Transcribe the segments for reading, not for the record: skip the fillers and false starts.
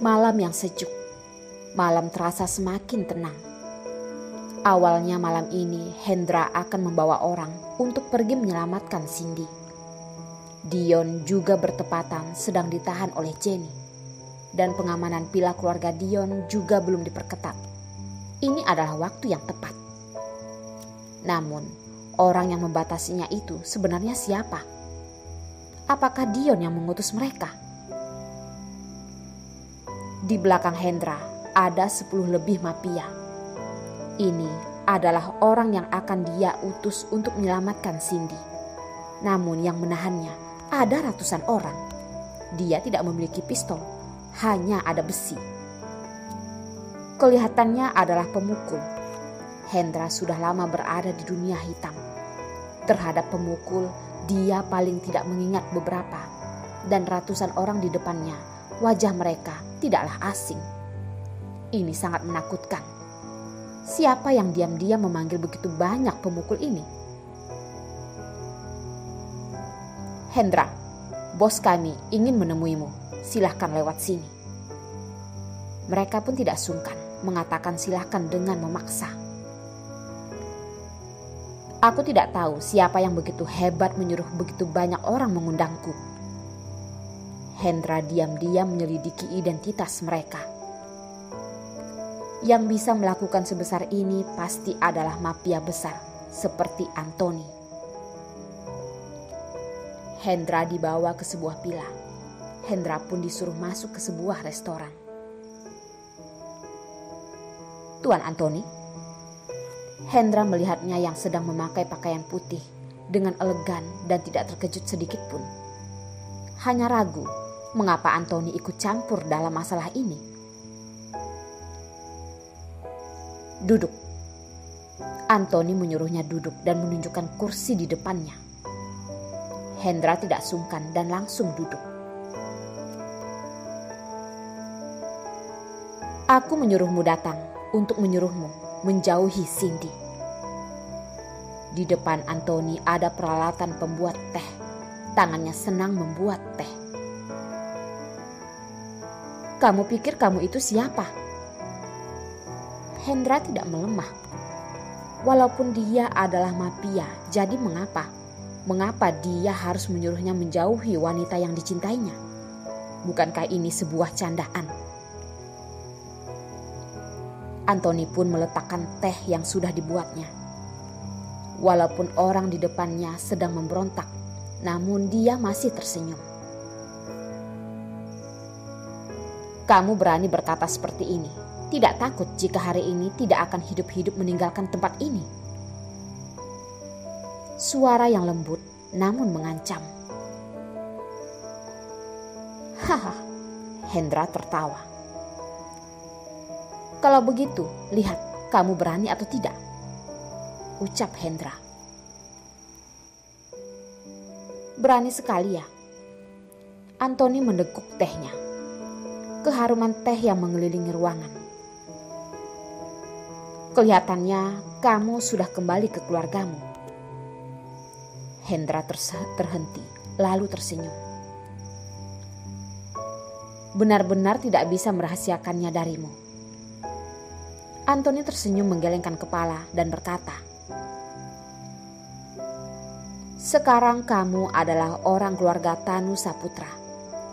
Malam yang sejuk, malam terasa semakin tenang. Awalnya malam ini Hendra akan membawa orang untuk pergi menyelamatkan Cindy. Dion juga bertepatan sedang ditahan oleh Jenny. Dan pengamanan villa keluarga Dion juga belum diperketat. Ini adalah waktu yang tepat. Namun, orang yang membatasinya itu sebenarnya siapa? Apakah Dion yang mengutus mereka? Di belakang Hendra ada 10 lebih mafia. Ini adalah orang yang akan dia utus untuk menyelamatkan Cindy. Namun yang menahannya ada ratusan orang. Dia tidak memiliki pistol, hanya ada besi. Kelihatannya adalah pemukul. Hendra sudah lama berada di dunia hitam. Terhadap pemukul, dia paling tidak mengingat beberapa. Dan ratusan orang di depannya, wajah mereka tidaklah asing. Ini sangat menakutkan. Siapa yang diam-diam memanggil begitu banyak pemukul ini? Hendra, bos kami ingin menemuimu. Silahkan lewat sini. Mereka pun tidak sungkan mengatakan silahkan dengan memaksa. Aku tidak tahu siapa yang begitu hebat menyuruh begitu banyak orang mengundangku. Hendra diam-diam menyelidiki identitas mereka. Yang bisa melakukan sebesar ini pasti adalah mafia besar seperti Anthony. Hendra dibawa ke sebuah villa. Hendra pun disuruh masuk ke sebuah restoran. Tuan Anthony. Hendra melihatnya yang sedang memakai pakaian putih dengan elegan dan tidak terkejut sedikit pun. Hanya ragu mengapa Anthony ikut campur dalam masalah ini. Duduk. Anthony menyuruhnya duduk dan menunjukkan kursi di depannya. Hendra tidak sungkan dan langsung duduk. Aku menyuruhmu datang untuk menyuruhmu menjauhi Cindy. Di depan Anthony ada peralatan pembuat teh. Tangannya senang membuat teh. Kamu pikir kamu itu siapa? Hendra tidak melemah. Walaupun dia adalah mafia, jadi mengapa? Mengapa dia harus menyuruhnya menjauhi wanita yang dicintainya? Bukankah ini sebuah candaan? Anthony pun meletakkan teh yang sudah dibuatnya. Walaupun orang di depannya sedang memberontak, namun dia masih tersenyum. Kamu berani berkata seperti ini? Tidak takut jika hari ini tidak akan hidup-hidup meninggalkan tempat ini? Suara yang lembut namun mengancam. Haha, Hendra tertawa. Kalau begitu, lihat kamu berani atau tidak, ucap Hendra. Berani sekali ya. Anthony mendekuk tehnya. Keharuman teh yang mengelilingi ruangan. Kelihatannya kamu sudah kembali ke keluargamu. Hendra terhenti, lalu tersenyum. Benar-benar tidak bisa merahasiakannya darimu. Anthony tersenyum menggelengkan kepala dan berkata, sekarang kamu adalah orang keluarga Tanu Saputra.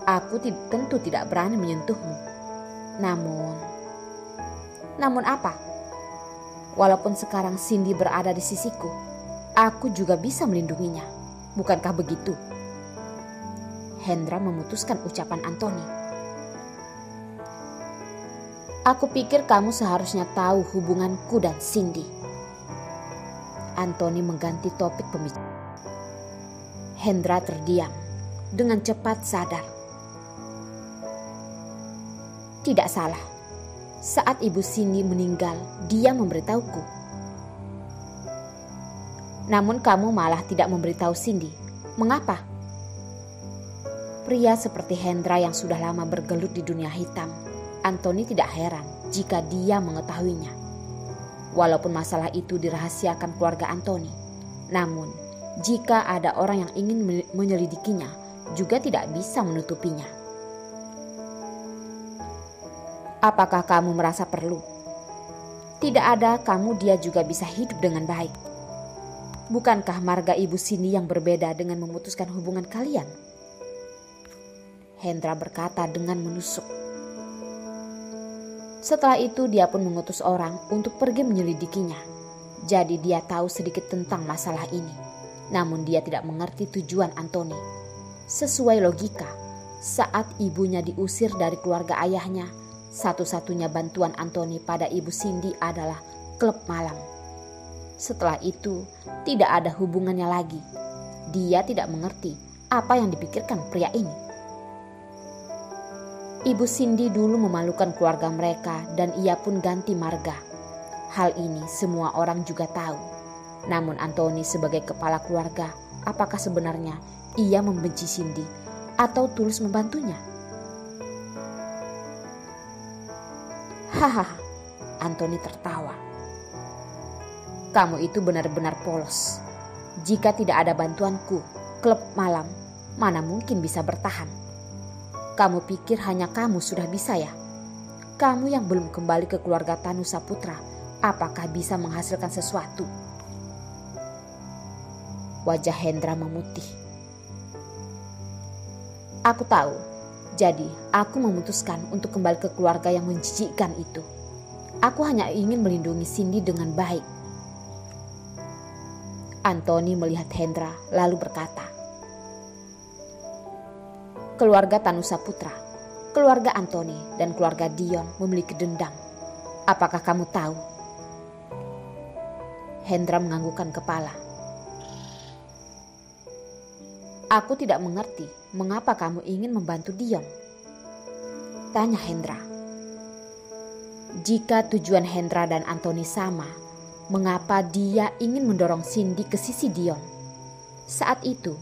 Aku tentu tidak berani menyentuhmu. Namun apa? Walaupun sekarang Cindy berada di sisiku, aku juga bisa melindunginya. Bukankah begitu? Hendra memutuskan ucapan Anthony. Aku pikir kamu seharusnya tahu hubunganku dan Cindy. Anthony mengganti topik pembicaraan. Hendra terdiam, dengan cepat sadar. Tidak salah, saat ibu Cindy meninggal, dia memberitahuku. Namun kamu malah tidak memberitahu Cindy. Mengapa? Pria seperti Hendra yang sudah lama bergelut di dunia hitam, Anthony tidak heran jika dia mengetahuinya. Walaupun masalah itu dirahasiakan keluarga Anthony, namun jika ada orang yang ingin menyelidikinya, juga tidak bisa menutupinya. Apakah kamu merasa perlu? Tidak ada kamu dia juga bisa hidup dengan baik. Bukankah marga Ibu Cindy yang berbeda dengan memutuskan hubungan kalian? Hendra berkata dengan menusuk. Setelah itu dia pun mengutus orang untuk pergi menyelidikinya. Jadi dia tahu sedikit tentang masalah ini. Namun dia tidak mengerti tujuan Anthony. Sesuai logika, saat ibunya diusir dari keluarga ayahnya, satu-satunya bantuan Anthony pada Ibu Cindy adalah klub malam. Setelah itu, tidak ada hubungannya lagi. Dia tidak mengerti apa yang dipikirkan pria ini. Ibu Cindy dulu memalukan keluarga mereka dan ia pun ganti marga. Hal ini semua orang juga tahu. Namun Anthony sebagai kepala keluarga, apakah sebenarnya ia membenci Cindy atau tulus membantunya? Hahaha, Anthony tertawa. Kamu itu benar-benar polos. Jika tidak ada bantuanku, klub malam mana mungkin bisa bertahan. Kamu pikir hanya kamu sudah bisa ya? Kamu yang belum kembali ke keluarga Tanu Saputra, apakah bisa menghasilkan sesuatu? Wajah Hendra memutih. Aku tahu, jadi aku memutuskan untuk kembali ke keluarga yang menjijikkan itu. Aku hanya ingin melindungi Cindy dengan baik. Anthony melihat Hendra lalu berkata, keluarga Tanu Saputra, keluarga Anthony dan keluarga Dion memiliki dendam. Apakah kamu tahu? Hendra menganggukkan kepala. Aku tidak mengerti mengapa kamu ingin membantu Dion. Tanya Hendra. Jika tujuan Hendra dan Anthony sama, mengapa dia ingin mendorong Cindy ke sisi Dion? Saat itu,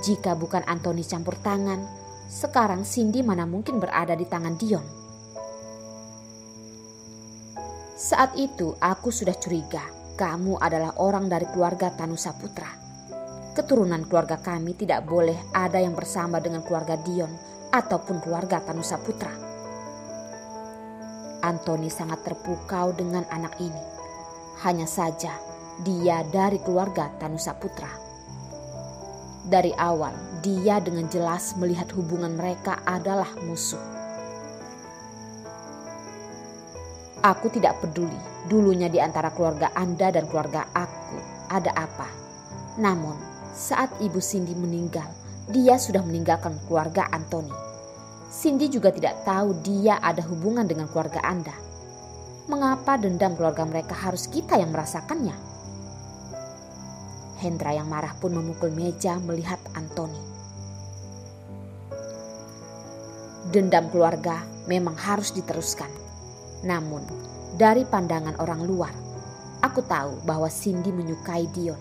jika bukan Anthony campur tangan, sekarang Cindy mana mungkin berada di tangan Dion. Saat itu aku sudah curiga kamu adalah orang dari keluarga Tanu Saputra. Keturunan keluarga kami tidak boleh ada yang bersama dengan keluarga Dion ataupun keluarga Tanu Saputra. Anthony sangat terpukau dengan anak ini. Hanya saja dia dari keluarga Tanu Saputra. Dari awal dia dengan jelas melihat hubungan mereka adalah musuh. Aku tidak peduli dulunya di antara keluarga Anda dan keluarga aku ada apa. Namun saat Ibu Cindy meninggal, dia sudah meninggalkan keluarga Anthony. Cindy juga tidak tahu dia ada hubungan dengan keluarga Anda. Mengapa dendam keluarga mereka harus kita yang merasakannya? Hendra yang marah pun memukul meja melihat Anthony. Dendam keluarga memang harus diteruskan. Namun, dari pandangan orang luar, aku tahu bahwa Cindy menyukai Dion.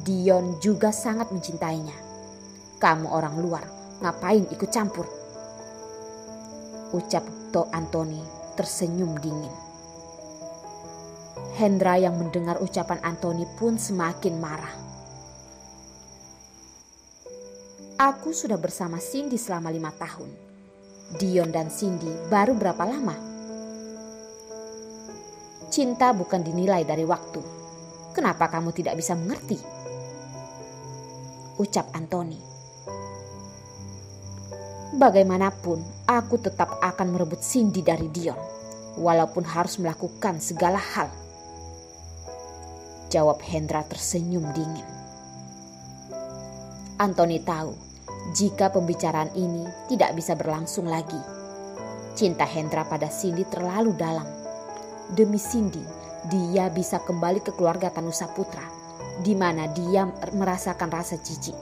Dion juga sangat mencintainya. Kamu orang luar, ngapain ikut campur? Ucap Anthony tersenyum dingin. Hendra yang mendengar ucapan Anthony pun semakin marah. Aku sudah bersama Cindy selama 5 tahun. Dion dan Cindy baru berapa lama? Cinta bukan dinilai dari waktu. Kenapa kamu tidak bisa mengerti? Ucap Anthony. Bagaimanapun aku tetap akan merebut Cindy dari Dion, walaupun harus melakukan segala hal. Jawab Hendra tersenyum dingin. Anthony tahu jika pembicaraan ini tidak bisa berlangsung lagi. Cinta Hendra pada Cindy terlalu dalam. Demi Cindy, dia bisa kembali ke keluarga Tanu Saputra, di mana dia merasakan rasa jijik.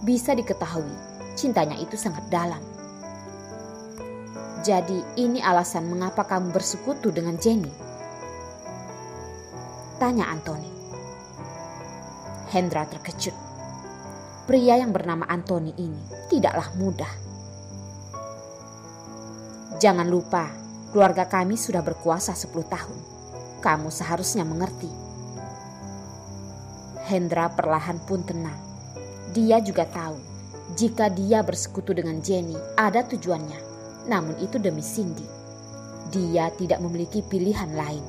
Bisa diketahui, cintanya itu sangat dalam. Jadi ini alasan mengapa kamu bersekutu dengan Jenny? Tanya Anthony. Hendra terkejut. Pria yang bernama Anthony ini tidaklah mudah. Jangan lupa, keluarga kami sudah berkuasa 10 tahun. Kamu seharusnya mengerti. Hendra perlahan pun tenang. Dia juga tahu jika dia bersekutu dengan Jenny ada tujuannya. Namun itu demi Cindy. dia tidak memiliki pilihan lain.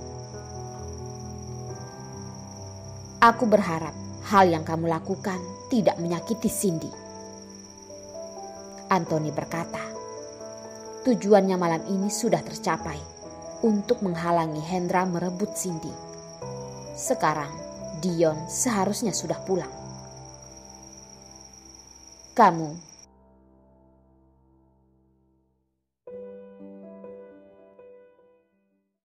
Aku berharap hal yang kamu lakukan tidak menyakiti Cindy. Anthony berkata, tujuannya malam ini sudah tercapai untuk menghalangi Hendra merebut Cindy. Sekarang Dion seharusnya sudah pulang. Kamu